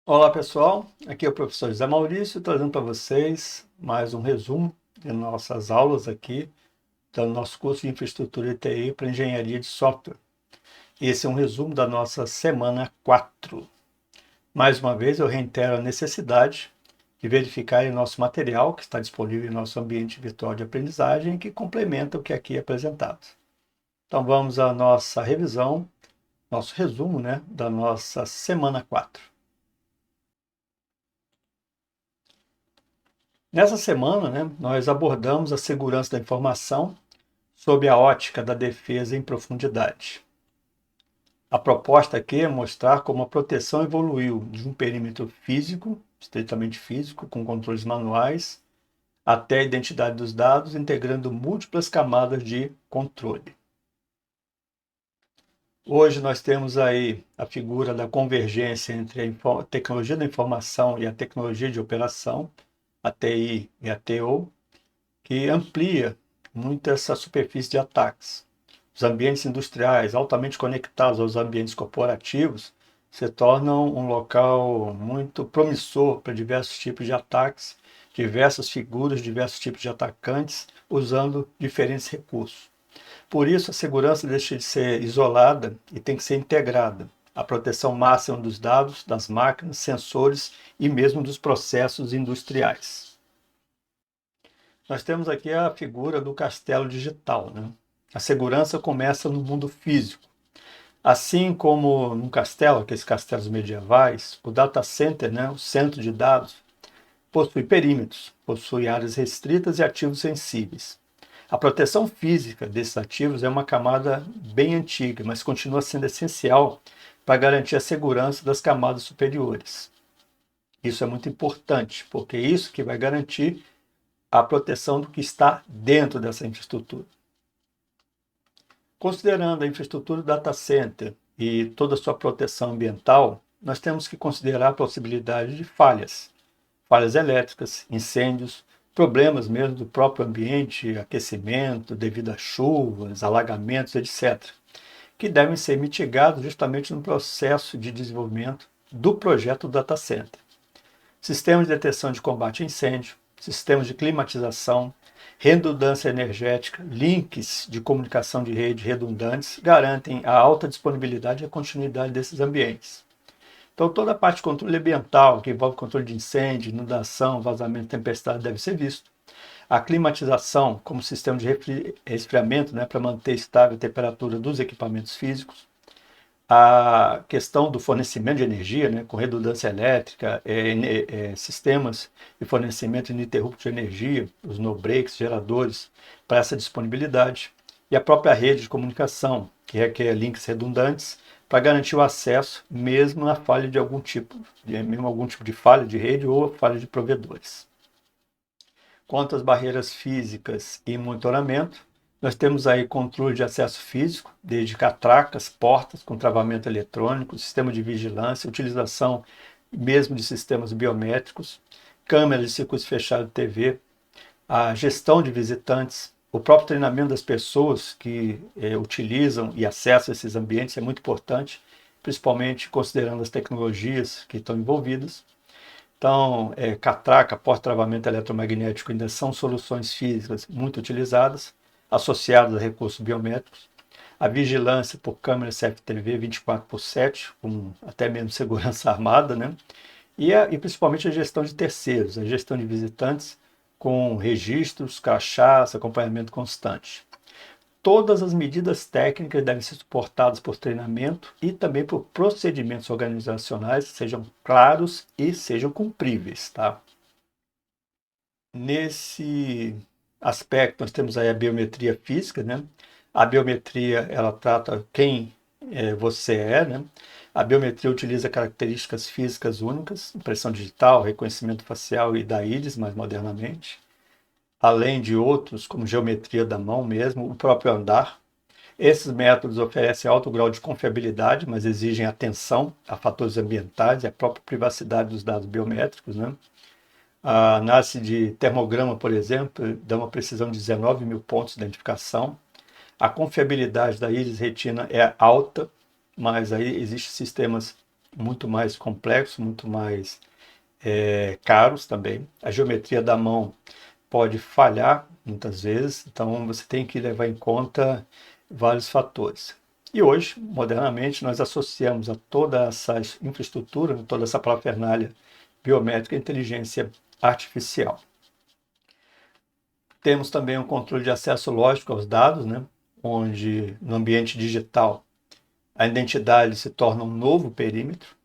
Olá pessoal, aqui é o professor José Maurício, trazendo para vocês mais um resumo de nossas aulas aqui do nosso curso de Infraestrutura e TI para Engenharia de Software. Esse é um resumo da nossa semana 4. Mais uma vez eu reitero a necessidade de verificar o nosso material que está disponível em nosso ambiente virtual de aprendizagem que complementa o que aqui é apresentado. Então vamos à nossa revisão, nosso resumo, da nossa semana 4. Nessa semana, nós abordamos a segurança da informação sob a ótica da defesa em profundidade. A proposta aqui é mostrar como a proteção evoluiu de um perímetro físico, estritamente físico, com controles manuais, até a identidade dos dados, integrando múltiplas camadas de controle. Hoje nós temos aí a figura da convergência entre a tecnologia da informação e a tecnologia de operação, a TI e a TO, que amplia muito essa superfície de ataques. Os ambientes industriais altamente conectados aos ambientes corporativos se tornam um local muito promissor para diversos tipos de ataques, diversas figuras, diversos tipos de atacantes, usando diferentes recursos. Por isso, a segurança deixa de ser isolada e tem que ser integrada. A proteção máxima dos dados, das máquinas, sensores e mesmo dos processos industriais. Nós temos aqui a figura do castelo digital. A segurança começa no mundo físico. Assim como num castelo, aqueles castelos medievais, o data center, o centro de dados, possui perímetros, possui áreas restritas e ativos sensíveis. A proteção física desses ativos é uma camada bem antiga, mas continua sendo essencial para garantir a segurança das camadas superiores. Isso é muito importante, porque é isso que vai garantir a proteção do que está dentro dessa infraestrutura. Considerando a infraestrutura do data center e toda a sua proteção ambiental, nós temos que considerar a possibilidade de falhas elétricas, incêndios, problemas mesmo do próprio ambiente, aquecimento devido a chuvas, alagamentos, etc., que devem ser mitigados justamente no processo de desenvolvimento do projeto do data center. Sistemas de detecção de combate a incêndio, sistemas de climatização, redundância energética, links de comunicação de rede redundantes garantem a alta disponibilidade e a continuidade desses ambientes. Então, toda a parte de controle ambiental, que envolve controle de incêndio, inundação, vazamento, tempestade, deve ser visto. A climatização, como sistema de resfriamento, para manter estável a temperatura dos equipamentos físicos. A questão do fornecimento de energia, com redundância elétrica, sistemas de fornecimento ininterrupto de energia, os no-breaks, geradores, para essa disponibilidade. E a própria rede de comunicação, que requer links redundantes, para garantir o acesso, mesmo na falha de algum tipo de falha de rede ou falha de provedores. Quanto às barreiras físicas e monitoramento, nós temos aí controle de acesso físico, desde catracas, portas com travamento eletrônico, sistema de vigilância, utilização mesmo de sistemas biométricos, câmeras de circuito fechado de TV, a gestão de visitantes, o próprio treinamento das pessoas que utilizam e acessam esses ambientes é muito importante, principalmente considerando as tecnologias que estão envolvidas. Então, catraca, porta-travamento eletromagnético ainda são soluções físicas muito utilizadas, associadas a recursos biométricos. A vigilância por câmeras CFTV 24/7, com até mesmo segurança armada, e principalmente a gestão de terceiros, a gestão de visitantes com registros, crachás, acompanhamento constante. Todas as medidas técnicas devem ser suportadas por treinamento e também por procedimentos organizacionais que sejam claros e sejam cumpríveis. Tá? Nesse aspecto, nós temos aí a biometria física. A biometria, ela trata quem você é. A biometria utiliza características físicas únicas, impressão digital, reconhecimento facial e da íris, mais modernamente, além de outros, como geometria da mão mesmo, o próprio andar. Esses métodos oferecem alto grau de confiabilidade, mas exigem atenção a fatores ambientais e a própria privacidade dos dados biométricos. A análise de termograma, por exemplo, dá uma precisão de 19 mil pontos de identificação. A confiabilidade da íris retina é alta, mas aí existem sistemas muito mais complexos, muito mais caros também. A geometria da mão pode falhar muitas vezes, então você tem que levar em conta vários fatores. E hoje, modernamente, nós associamos a toda essa infraestrutura, toda essa parafernália biométrica, inteligência artificial. Temos também um controle de acesso lógico aos dados, né? Onde no ambiente digital a identidade se torna um novo perímetro.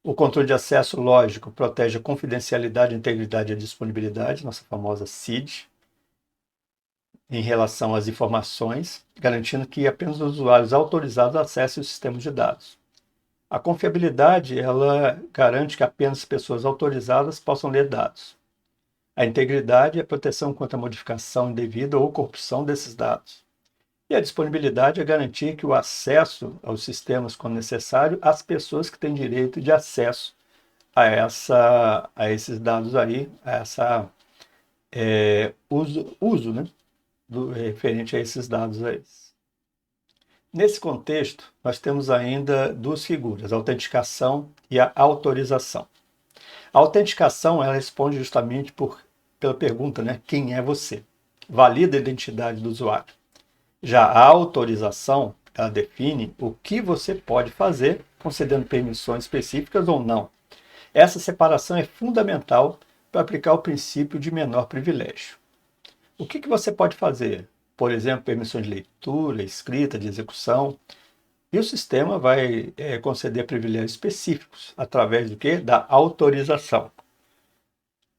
O controle de acesso lógico protege a confidencialidade, a integridade e a disponibilidade, nossa famosa CID, em relação às informações, garantindo que apenas os usuários autorizados acessem os sistemas de dados. A confiabilidade, ela garante que apenas pessoas autorizadas possam ler dados. A integridade é a proteção contra a modificação indevida ou corrupção desses dados. E a disponibilidade é garantir que o acesso aos sistemas, quando necessário, às pessoas que têm direito de acesso a esses dados aí, uso, né, referente a esses dados aí. Nesse contexto, nós temos ainda duas figuras, a autenticação e a autorização. A autenticação, ela responde justamente pela pergunta, né, quem é você? Valida a identidade do usuário. Já a autorização, ela define o que você pode fazer, concedendo permissões específicas ou não. Essa separação é fundamental para aplicar o princípio de menor privilégio. O que você pode fazer? Por exemplo, permissões de leitura, escrita, de execução. E o sistema vai conceder privilégios específicos através do quê? Da autorização.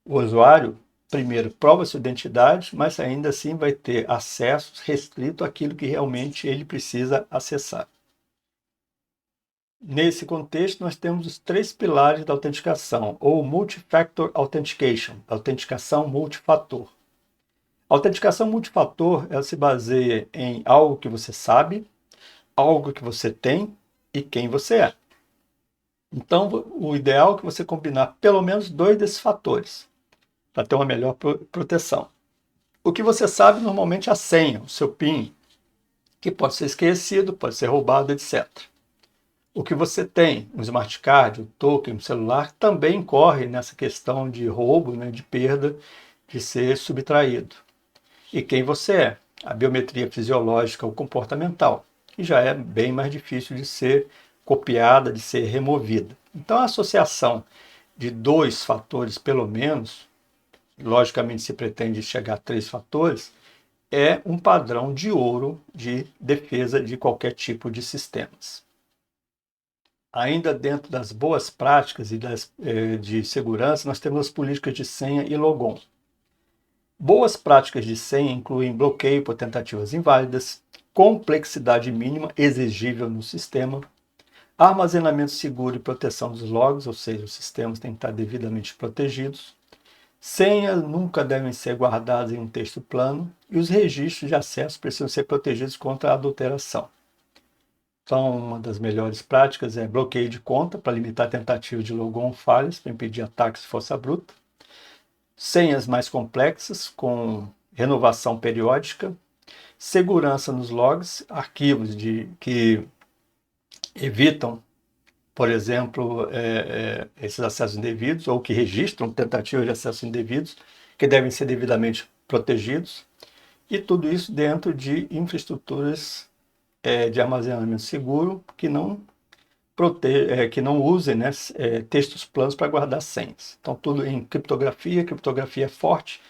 O usuário primeiro prova sua identidade, mas ainda assim vai ter acesso restrito àquilo que realmente ele precisa acessar. Nesse contexto, nós temos os três pilares da autenticação, ou Multi-Factor Authentication, autenticação multifator. A autenticação multifator, ela se baseia em algo que você sabe, algo que você tem e quem você é. Então, o ideal é que você combinar pelo menos dois desses fatores, para ter uma melhor proteção. O que você sabe normalmente é a senha, o seu PIN, que pode ser esquecido, pode ser roubado, etc. O que você tem, um smart card, um token, um celular, também corre nessa questão de roubo, né, de perda, de ser subtraído. E quem você é, a biometria fisiológica ou comportamental, que já é bem mais difícil de ser copiada, de ser removida. Então, a associação de dois fatores, pelo menos, logicamente se pretende chegar a três fatores, é um padrão de ouro de defesa de qualquer tipo de sistemas. Ainda dentro das boas práticas e de segurança, nós temos as políticas de senha e logon. Boas práticas de senha incluem bloqueio por tentativas inválidas, complexidade mínima exigível no sistema, armazenamento seguro e proteção dos logs, ou seja, os sistemas têm que estar devidamente protegidos, senhas nunca devem ser guardadas em um texto plano e os registros de acesso precisam ser protegidos contra a adulteração. Então, uma das melhores práticas é bloqueio de conta para limitar tentativas de logon falhas, para impedir ataques de força bruta. Senhas mais complexas, com renovação periódica. Segurança nos logs, arquivos que evitam, por exemplo, esses acessos indevidos ou que registram tentativas de acesso indevidos, que devem ser devidamente protegidos. E tudo isso dentro de infraestruturas de armazenamento seguro que não usem, né, textos planos para guardar senhas. Então, tudo em criptografia forte,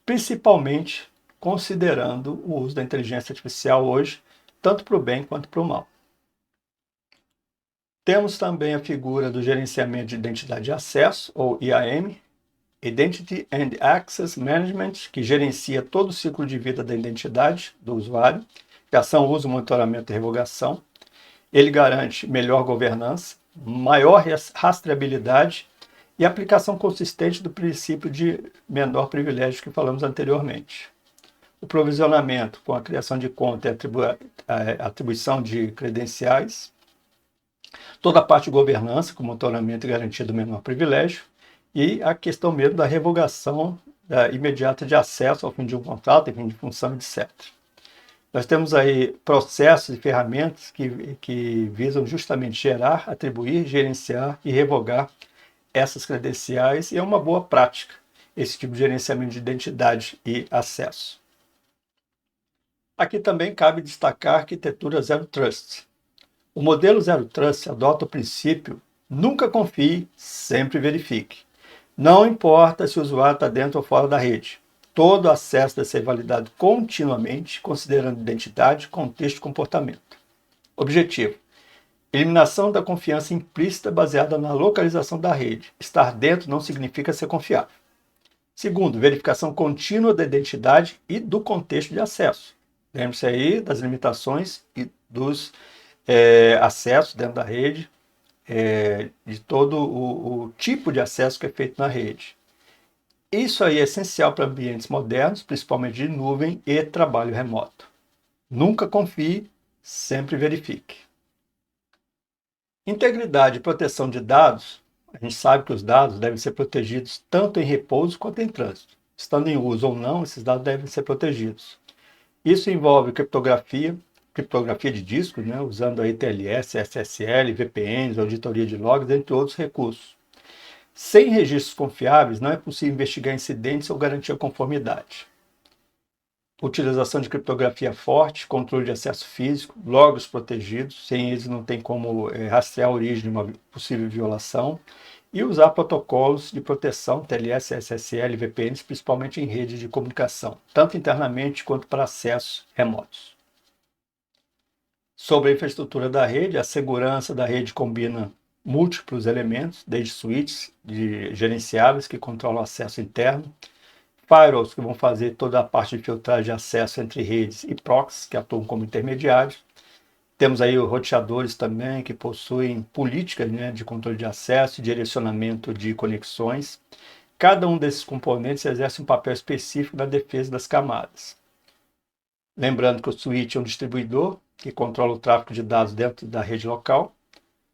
principalmente considerando o uso da inteligência artificial hoje, tanto para o bem quanto para o mal. Temos também a figura do gerenciamento de identidade de acesso, ou IAM, Identity and Access Management, que gerencia todo o ciclo de vida da identidade do usuário, criação, uso, monitoramento e revogação. Ele garante melhor governança, maior rastreabilidade e aplicação consistente do princípio de menor privilégio que falamos anteriormente. O provisionamento com a criação de conta e a atribuição de credenciais. Toda a parte de governança, com monitoramento e garantia do menor privilégio. E a questão mesmo da revogação imediata de acesso ao fim de um contrato, ao fim de função, etc. Nós temos aí processos e ferramentas que visam justamente gerar, atribuir, gerenciar e revogar essas credenciais, e é uma boa prática esse tipo de gerenciamento de identidade e acesso. Aqui também cabe destacar a arquitetura Zero Trust. O modelo Zero Trust adota o princípio nunca confie, sempre verifique. Não importa se o usuário está dentro ou fora da rede. Todo acesso deve ser validado continuamente, considerando identidade, contexto e comportamento. Objetivo: eliminação da confiança implícita baseada na localização da rede. Estar dentro não significa ser confiável. Segundo, verificação contínua da identidade e do contexto de acesso. Lembre-se aí das limitações e dos acessos dentro da rede, de todo o tipo de acesso que é feito na rede. Isso aí é essencial para ambientes modernos, principalmente de nuvem e trabalho remoto. Nunca confie, sempre verifique. Integridade e proteção de dados. A gente sabe que os dados devem ser protegidos tanto em repouso quanto em trânsito. Estando em uso ou não, esses dados devem ser protegidos. Isso envolve criptografia de discos, né, usando aí TLS, SSL, VPNs, auditoria de logs, entre outros recursos. Sem registros confiáveis, não é possível investigar incidentes ou garantir a conformidade. Utilização de criptografia forte, controle de acesso físico, logos protegidos, sem eles não tem como rastrear a origem de uma possível violação, e usar protocolos de proteção, TLS, SSL, VPNs, principalmente em redes de comunicação, tanto internamente quanto para acessos remotos. Sobre a infraestrutura da rede, a segurança da rede combina múltiplos elementos, desde switches gerenciáveis que controlam o acesso interno, firewalls que vão fazer toda a parte de filtragem de acesso entre redes e proxies que atuam como intermediários. Temos aí os roteadores também que possuem políticas, né, de controle de acesso e direcionamento de conexões. Cada um desses componentes exerce um papel específico na defesa das camadas. Lembrando que o switch é um distribuidor que controla o tráfego de dados dentro da rede local.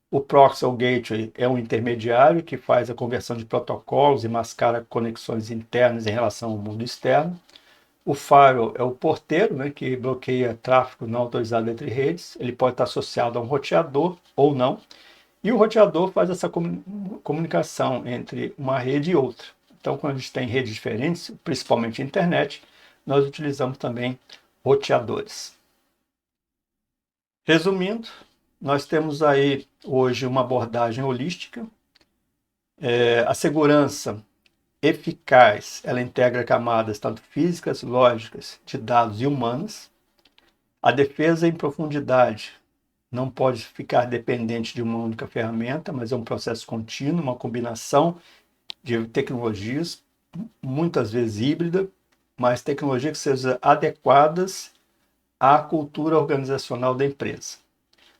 O proxy ou gateway é um intermediário que faz a conversão de protocolos e mascara conexões internas em relação ao mundo externo. O firewall é o porteiro, né, que bloqueia tráfego não autorizado entre redes. Ele pode estar associado a um roteador ou não. E o roteador faz essa comunicação entre uma rede e outra. Então, quando a gente tem redes diferentes, principalmente a internet, nós utilizamos também roteadores. Resumindo, nós temos aí hoje uma abordagem holística. A segurança eficaz, ela integra camadas tanto físicas, lógicas, de dados e humanas. A defesa em profundidade não pode ficar dependente de uma única ferramenta, mas é um processo contínuo, uma combinação de tecnologias, muitas vezes híbrida, mas tecnologias que sejam adequadas à cultura organizacional da empresa.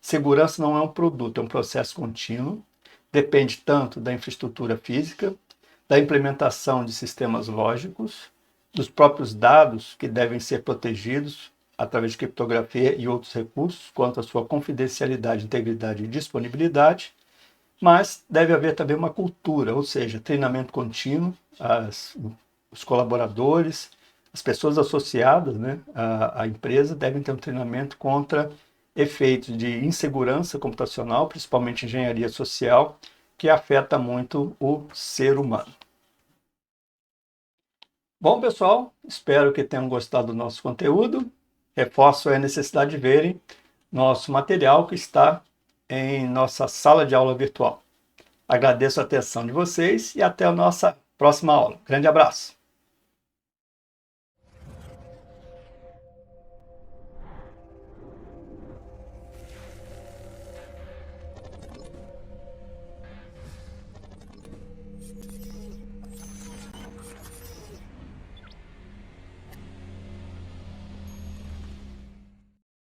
Segurança não é um produto, é um processo contínuo, depende tanto da infraestrutura física, da implementação de sistemas lógicos, dos próprios dados que devem ser protegidos através de criptografia e outros recursos, quanto à sua confidencialidade, integridade e disponibilidade, mas deve haver também uma cultura, ou seja, treinamento contínuo, os colaboradores, as pessoas associadas, né, à empresa devem ter um treinamento contra efeitos de insegurança computacional, principalmente engenharia social, que afeta muito o ser humano. Bom, pessoal, espero que tenham gostado do nosso conteúdo. Reforço a necessidade de verem nosso material que está em nossa sala de aula virtual. Agradeço a atenção de vocês e até a nossa próxima aula. Grande abraço!